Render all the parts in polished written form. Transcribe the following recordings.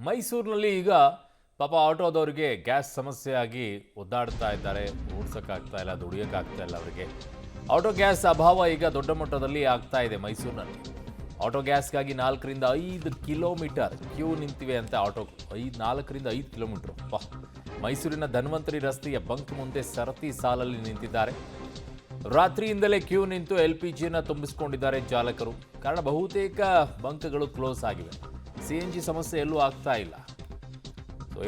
ಮೈಸೂರಿನಲ್ಲಿ ಈಗ ಪಾಪ ಆಟೋದವರಿಗೆ ಗ್ಯಾಸ್ ಸಮಸ್ಯೆ ಆಗಿ ಒದ್ದಾಡ್ತಾ ಇದ್ದಾರೆ. ಓಡಿಸೋಕ್ಕಾಗ್ತಾ ಇಲ್ಲ, ದುಡಿಯೋಕ್ಕಾಗ್ತಾ ಇಲ್ಲ ಅವರಿಗೆ. ಆಟೋ ಗ್ಯಾಸ್ ಅಭಾವ ಈಗ ದೊಡ್ಡ ಮಟ್ಟದಲ್ಲಿ ಆಗ್ತಾ ಇದೆ ಮೈಸೂರಿನಲ್ಲಿ. ಆಟೋ ಗ್ಯಾಸ್ಗಾಗಿ 4ರಿಂದ 5 ಕಿಲೋಮೀಟರ್ ಕ್ಯೂ ನಿಂತಿವೆ ಅಂತ ಆಟೋ 4ರಿಂದ 5 ಕಿಲೋಮೀಟರ್. ಮೈಸೂರಿನ ಧನ್ವಂತರಿ ರಸ್ತೆಯ ಬಂಕ್ ಮುಂದೆ ಸರತಿ ಸಾಲಲ್ಲಿ ನಿಂತಿದ್ದಾರೆ. ರಾತ್ರಿಯಿಂದಲೇ ಕ್ಯೂ ನಿಂತು LPGಯನ್ನು ತುಂಬಿಸಿಕೊಂಡಿದ್ದಾರೆ ಚಾಲಕರು. ಕಾರಣ ಬಹುತೇಕ ಬಂಕ್ಗಳು ಕ್ಲೋಸ್ ಆಗಿವೆ. CNG ಸಮಸ್ಯೆ ಎಲ್ಲೂ ಆಗ್ತಾ ಇಲ್ಲ.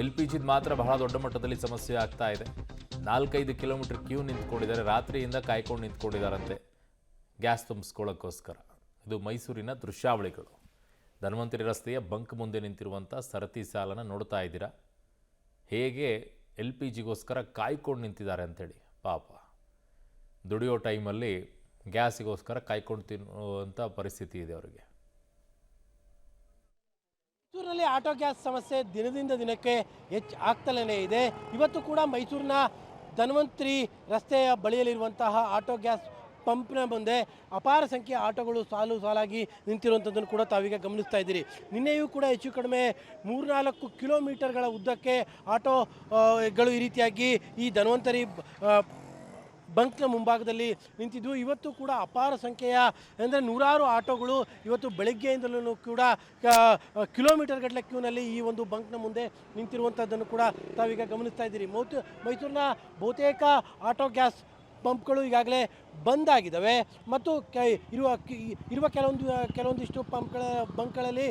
LPG ಮಾತ್ರ ಬಹಳ ದೊಡ್ಡ ಮಟ್ಟದಲ್ಲಿ ಸಮಸ್ಯೆ ಆಗ್ತಾ ಇದೆ. 4-5 ಕಿಲೋಮೀಟರ್ ಕ್ಯೂ ನಿಂತ್ಕೊಂಡಿದ್ದಾರೆ. ರಾತ್ರಿಯಿಂದ ಕಾಯ್ಕೊಂಡು ನಿಂತ್ಕೊಂಡಿದ್ದಾರಂತೆ ಗ್ಯಾಸ್ ತುಂಬಿಸ್ಕೊಳ್ಳೋಕ್ಕೋಸ್ಕರ. ಇದು ಮೈಸೂರಿನ ದೃಶ್ಯಾವಳಿಗಳು. ಧನ್ವಂತರಿ ರಸ್ತೆಯ ಬಂಕ್ ಮುಂದೆ ನಿಂತಿರುವಂಥ ಸರತಿ ಸಾಲನ್ನು ನೋಡ್ತಾ ಇದ್ದೀರಾ. ಹೇಗೆ LPGಗೋಸ್ಕರ ಕಾಯ್ಕೊಂಡು ನಿಂತಿದ್ದಾರೆ ಅಂಥೇಳಿ. ಪಾಪ ದುಡಿಯೋ ಟೈಮಲ್ಲಿ ಗ್ಯಾಸಿಗೋಸ್ಕರ ಕಾಯ್ಕೊಂಡು ತಿನ್ನುವಂಥ ಪರಿಸ್ಥಿತಿ ಇದೆ ಅವರಿಗೆ. ಮೈಸೂರಿನಲ್ಲಿ ಆಟೋ ಗ್ಯಾಸ್ ಸಮಸ್ಯೆ ದಿನದಿಂದ ದಿನಕ್ಕೆ ಆಗ್ತಲೇ ಇದೆ. ಇವತ್ತು ಕೂಡ ಮೈಸೂರಿನ ಧನ್ವಂತರಿ ರಸ್ತೆಯ ಬಳಿಯಲ್ಲಿರುವಂತಹ ಆಟೋ ಗ್ಯಾಸ್ ಪಂಪ್ನ ಮುಂದೆ ಅಪಾರ ಸಂಖ್ಯೆಯ ಆಟೋಗಳು ಸಾಲಾಗಿ ನಿಂತಿರುವಂಥದ್ದನ್ನು ಕೂಡ ತಾವೀಗ ಗಮನಿಸ್ತಾ ಇದ್ದೀರಿ. ನಿನ್ನೆಯೂ ಕೂಡ ಹೆಚ್ಚು ಕಡಿಮೆ 3-4 ಕಿಲೋಮೀಟರ್ಗಳ ಉದ್ದಕ್ಕೆ ಆಟೋಗಳು ಈ ರೀತಿಯಾಗಿ ಈ ಧನ್ವಂತರಿ ಬಂಕ್ನ ಮುಂಭಾಗದಲ್ಲಿ ನಿಂತಿದ್ದು. ಇವತ್ತು ಕೂಡ ಅಪಾರ ಸಂಖ್ಯೆಯ ಅಂದರೆ ನೂರಾರು ಆಟೋಗಳು ಇವತ್ತು ಬೆಳಗ್ಗೆಯಿಂದಲೂ ಕೂಡ ಕಿಲೋಮೀಟರ್ ಗಟ್ಟಲೆ ಕ್ಯೂನಲ್ಲಿ ಈ ಒಂದು ಬಂಕ್ನ ಮುಂದೆ ನಿಂತಿರುವಂಥದ್ದನ್ನು ಕೂಡ ತಾವೀಗ ಗಮನಿಸ್ತಾ ಇದ್ದೀರಿ. ಮೈಸೂರಿನ ಬಹುತೇಕ ಆಟೋ ಗ್ಯಾಸ್ ಪಂಪ್ಗಳು ಈಗಾಗಲೇ ಬಂದ್ ಆಗಿದ್ದಾವೆ ಮತ್ತು ಇರುವ ಕೆಲವೊಂದಿಷ್ಟು ಬಂಕ್ಗಳಲ್ಲಿ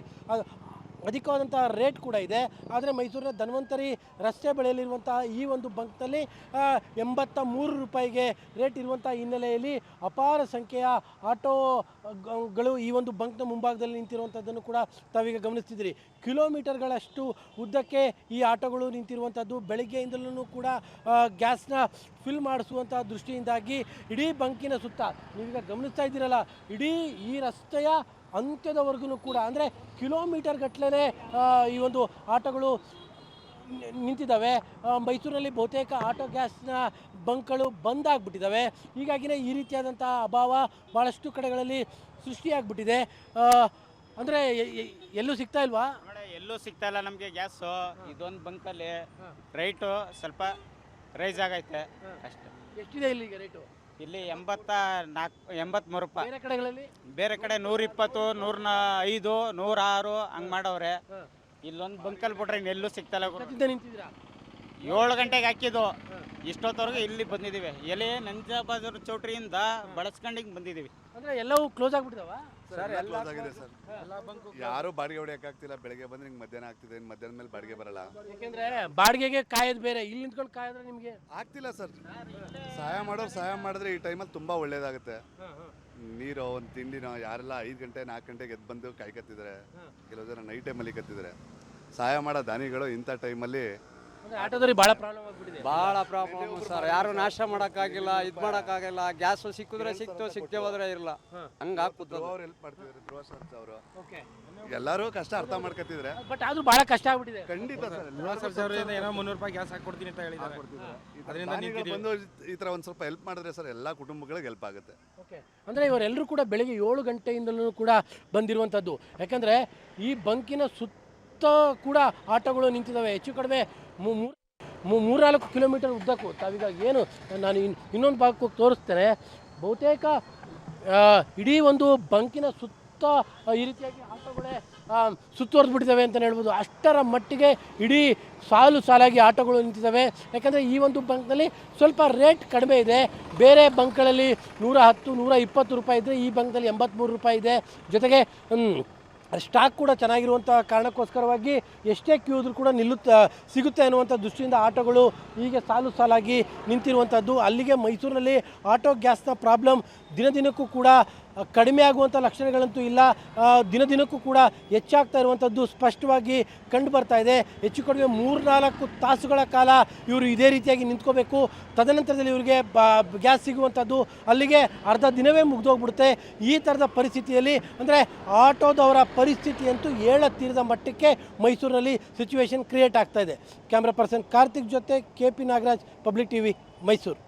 ಅಧಿಕವಾದಂಥ ರೇಟ್ ಕೂಡ ಇದೆ. ಆದರೆ ಮೈಸೂರಿನ ಧನ್ವಂತರಿ ರಸ್ತೆ ಬಳಿಯಲ್ಲಿರುವಂತಹ ಈ ಒಂದು ಬಂಕ್ನಲ್ಲಿ 83 ರೂಪಾಯಿಗೆ ರೇಟ್ ಇರುವಂಥ ಹಿನ್ನೆಲೆಯಲ್ಲಿ ಅಪಾರ ಸಂಖ್ಯೆಯ ಆಟೋಗಳು ಈ ಒಂದು ಬಂಕ್ನ ಮುಂಭಾಗದಲ್ಲಿ ನಿಂತಿರುವಂಥದ್ದನ್ನು ಕೂಡ ತಾವೀಗ ಗಮನಿಸ್ತಿದ್ದೀರಿ. ಕಿಲೋಮೀಟರ್ಗಳಷ್ಟು ಉದ್ದಕ್ಕೆ ಈ ಆಟೋಗಳು ನಿಂತಿರುವಂಥದ್ದು. ಬೆಳಗ್ಗೆಯಿಂದಲೂ ಕೂಡ ಗ್ಯಾಸ್ನ ಫಿಲ್ ಮಾಡಿಸುವಂಥ ದೃಷ್ಟಿಯಿಂದಾಗಿ ಇಡೀ ಬಂಕಿನ ಸುತ್ತ ನೀವೀಗ ಗಮನಿಸ್ತಾ ಇದ್ದೀರಲ್ಲ, ಇಡೀ ಈ ರಸ್ತೆಯ ಅಂತ್ಯದವರೆಗೂ ಕೂಡ ಅಂದರೆ ಕಿಲೋಮೀಟರ್ ಗಟ್ಟಲೆ ಈ ಒಂದು ಆಟೋಗಳು ನಿಂತಿದ್ದಾವೆ. ಮೈಸೂರಿನಲ್ಲಿ ಬಹುತೇಕ ಆಟೋ ಗ್ಯಾಸ್ನ ಬಂಕ್ಗಳು ಬಂದ್ ಆಗಿಬಿಟ್ಟಿದ್ದಾವೆ. ಹೀಗಾಗಿಯೇ ಈ ರೀತಿಯಾದಂಥ ಅಭಾವ ಭಾಳಷ್ಟು ಕಡೆಗಳಲ್ಲಿ ಸೃಷ್ಟಿಯಾಗ್ಬಿಟ್ಟಿದೆ. ಅಂದರೆ ಎಲ್ಲೂ ಸಿಗ್ತಾ ಇಲ್ವಾ? ಎಲ್ಲೂ ಸಿಗ್ತಾ ಇಲ್ಲ ನಮಗೆ ಗ್ಯಾಸು. ಇದೊಂದು ಬಂಕಲ್ಲಿ ರೈಟು ಸ್ವಲ್ಪ ರೈಸ್ ಆಗೈತೆ ಅಷ್ಟೇ. ಎಷ್ಟಿದೆ ಇಲ್ಲಿಗೆ ರೇಟು? ಇಲ್ಲಿ 83 ರೂಪಾಯಿ. ಬೇರೆ ಕಡೆಗಳಲ್ಲಿ ಬೇರೆ ಕಡೆ 120, 105, 106 ಹಂಗೆ ಮಾಡವ್ರೆ. ಇಲ್ಲೊಂದು ಬಂಕಲ್ಲಿ ಬಿಟ್ರೆ ಇನ್ನೆಲ್ಲೂ ಸಿಗ್ತಲ್ಲ. ನಿಂತಿದ್ದೀರಾ? 7 ಗಂಟೆಗೆ ಹಾಕಿದ್ದು ಇಷ್ಟೊತ್ತವರೆಗೆ ಇಲ್ಲಿ ಬಂದಿದ್ದೀವಿ. ಎಲೆ ನಂಜಾಬಾಜೂರು ಚೌಟ್ರಿಯಿಂದ ಬಳಸ್ಕೊಂಡಿಗೆ ಬಂದಿದ್ದೀವಿ. ಅಂದರೆ ಎಲ್ಲವೂ ಕ್ಲೋಸ್ ಆಗಿಬಿಟ್ಟಿದಾವ ಸರ್? ಎಲ್ಲ ಕ್ಲೋಸ್ ಆಗಿದೆ ಸರ್. ಯಾರು ಬಾಡಿಗೆ ಹೊಡೆಯೋಕ್ಕಾಗ್ತಿಲ್ಲ. ಬೆಳಗ್ಗೆ ಬಂದ್ರೆ ನಿಮ್ಗೆ ಮಧ್ಯಾಹ್ನ ಆಗ್ತಿದೆ, ಮಧ್ಯಾಹ್ನ ಮೇಲೆ ಬಾಡಿಗೆ ಬರಲ್ಲ. ಯಾಕೆಂದ್ರೆ ಬಾಡಿಗೆಗೆ ಕಾಯೋದು ಬೇರೆ, ಇಲ್ಲಿ ನಿಂತ್ಕೊಂಡು ಕಾಯಿದ್ರೆ ನಿಮಗೆ ಆಗ್ತಿಲ್ಲ ಸರ್. ಸಹಾಯ ಮಾಡಿದ್ರೆ ಈ ಟೈಮಲ್ಲಿ ತುಂಬ ಒಳ್ಳೇದಾಗುತ್ತೆ. ನೀರು ಒಂದು ತಿಂಡಿನೋ ಯಾರೆಲ್ಲ 5 ಗಂಟೆ 4 ಗಂಟೆಗೆ ಎದ್ದು ಬಂದು ಕಾಯ್ಕತ್ತಿದ್ದಾರೆ. ಕೆಲವು ಜನ ನೈಟ್ ಟೈಮಲ್ಲಿ ಕತ್ತಿದ್ದಾರೆ. ಸಹಾಯ ಮಾಡೋ ದಾನಿಗಳು ಇಂಥ ಟೈಮಲ್ಲಿ ಆಟೋದವ್ರಿಗೆ ಭಾಳ ಪ್ರಾಬ್ಲಮ್ ಆಗ್ಬಿಟ್ಟಿದೆ. ಭಾಳ ಪ್ರಾಬ್ಲಮ್ ಸರ್. ಯಾರು ನಾಶ ಮಾಡೋಕ್ಕಾಗಿಲ್ಲ, ಇದು ಮಾಡೋಕ್ಕಾಗಿಲ್ಲ. ಗ್ಯಾಸ್ ಸಿಕ್ಕಿದ್ರೆ ಸಿಕ್ತು, ಸಿಕ್ಕದೆ ಹೋದ್ರೆ ಇರಲ್ಲ. ಹಂಗೆ ಆಗ್ಬಿಟ್ಟು ಅವ್ರು ಹೆಲ್ಪ್ ಮಾಡ್ತಿದ್ದಾರೆ. ಗೃಹ ಸಂಸ್ಥೆ ಅವರು ಎಲ್ಲರೂ ಕಷ್ಟ ಅರ್ಥ ಮಾಡ್ಕೊತಿದ್ರೆ. ಬಟ್ ಆದ್ರೂ ಭಾಳ ಕಷ್ಟ ಆಗ್ಬಿಟ್ಟಿದೆ. ಖಂಡಿತ ಸರ್. ಏನೋ 300 ರೂಪಾಯಿ ಗ್ಯಾಸ್ ಹಾಕೊಡ್ತೀನಿ ಅಂತ ಹೇಳಿದ್ದಾರೆ. ಅದರಿಂದ ಬಂದು ಈ ಥರ ಒಂದು ಸ್ವಲ್ಪ ಹೆಲ್ಪ್ ಮಾಡಿದ್ರೆ ಸರ್ ಎಲ್ಲ ಕುಟುಂಬಗಳಿಗೆ ಹೆಲ್ಪ್ ಆಗುತ್ತೆ. ಓಕೆ, ಅಂದರೆ ಇವರೆಲ್ಲರೂ ಕೂಡ ಬೆಳಗ್ಗೆ 7 ಗಂಟೆಯಿಂದಲೂ ಕೂಡ ಬಂದಿರುವಂಥದ್ದು. ಯಾಕಂದರೆ ಈ ಬಂಕಿನ ಸುತ್ತ ಕೂಡ ಆಟೋಗಳು ನಿಂತಿದ್ದಾವೆ. ಹೆಚ್ಚು ಕಡಿಮೆ 3-4 ಕಿಲೋಮೀಟರ್ ಉದ್ದಕ್ಕೂ. ತಾವೀಗ ಏನು ನಾನು ಇನ್ನೊಂದು ಭಾಗಕ್ಕೆ ಹೋಗಿ ತೋರಿಸ್ತೇನೆ. ಬಹುತೇಕ ಇಡೀ ಒಂದು ಬಂಕಿನ ಸುತ್ತ ಈ ರೀತಿಯಾಗಿ ಆಟೋಗಳೇ ಸುತ್ತುವರೆದು ಬಿಟ್ಟಿದ್ದಾವೆ ಅಂತಲೇ ಹೇಳ್ಬೋದು. ಅಷ್ಟರ ಮಟ್ಟಿಗೆ ಇಡೀ ಸಾಲಾಗಿ ಆಟೋಗಳು ನಿಂತಿದ್ದಾವೆ. ಯಾಕಂದರೆ ಈ ಒಂದು ಬಂಕ್ನಲ್ಲಿ ಸ್ವಲ್ಪ ರೇಟ್ ಕಡಿಮೆ ಇದೆ. ಬೇರೆ ಬಂಕ್ಗಳಲ್ಲಿ 110, 120 ರೂಪಾಯಿ ಇದ್ದರೆ ಈ ಬಂಕ್ನಲ್ಲಿ 83 ರೂಪಾಯಿ ಇದೆ. ಜೊತೆಗೆ ಸ್ಟಾಕ್ ಕೂಡ ಚೆನ್ನಾಗಿರುವಂಥ ಕಾರಣಕ್ಕೋಸ್ಕರವಾಗಿ ಎಷ್ಟೇ ಕ್ಯೂ ಇದ್ರೂ ಕೂಡ ಸಿಗುತ್ತೆ ಅನ್ನುವಂಥ ದೃಷ್ಟಿಯಿಂದ ಆಟೋಗಳು ಹೀಗೆ ಸಾಲಾಗಿ ನಿಂತಿರುವಂಥದ್ದು. ಅಲ್ಲಿಗೆ ಮೈಸೂರಿನಲ್ಲಿ ಆಟೋ ಗ್ಯಾಸ್ನ ಪ್ರಾಬ್ಲಮ್ ದಿನದಿನಕ್ಕೂ ಕೂಡ ಕಡಿಮೆ ಆಗುವಂಥ ಲಕ್ಷಣಗಳಂತೂ ಇಲ್ಲ. ದಿನದಿನಕ್ಕೂ ಕೂಡ ಹೆಚ್ಚಾಗ್ತಾ ಇರುವಂಥದ್ದು ಸ್ಪಷ್ಟವಾಗಿ ಕಂಡು ಬರ್ತಾ ಇದೆ. ಹೆಚ್ಚು ಕಡಿಮೆ 3-4 ತಾಸುಗಳ ಕಾಲ ಇವರು ಇದೇ ರೀತಿಯಾಗಿ ನಿಂತ್ಕೋಬೇಕು. ತದನಂತರದಲ್ಲಿ ಇವರಿಗೆ ಗ್ಯಾಸ್ ಸಿಗುವಂಥದ್ದು ಅಲ್ಲಿಗೆ ಅರ್ಧ ದಿನವೇ ಮುಗಿದೋಗ್ಬಿಡುತ್ತೆ. ಈ ಥರದ ಪರಿಸ್ಥಿತಿಯಲ್ಲಿ ಅಂದರೆ ಆಟೋದವರ ಪರಿಸ್ಥಿತಿ ಅಂತೂ ಹೇಳತೀರದ ಮಟ್ಟಕ್ಕೆ ಮೈಸೂರಿನಲ್ಲಿ ಸಿಚುವೇಶನ್ ಕ್ರಿಯೇಟ್ ಆಗ್ತಾ ಇದೆ. ಕ್ಯಾಮ್ರಾ ಪರ್ಸನ್ ಕಾರ್ತಿಕ್ ಜೊತೆ KP Nagaraj, public TV, Mysuru.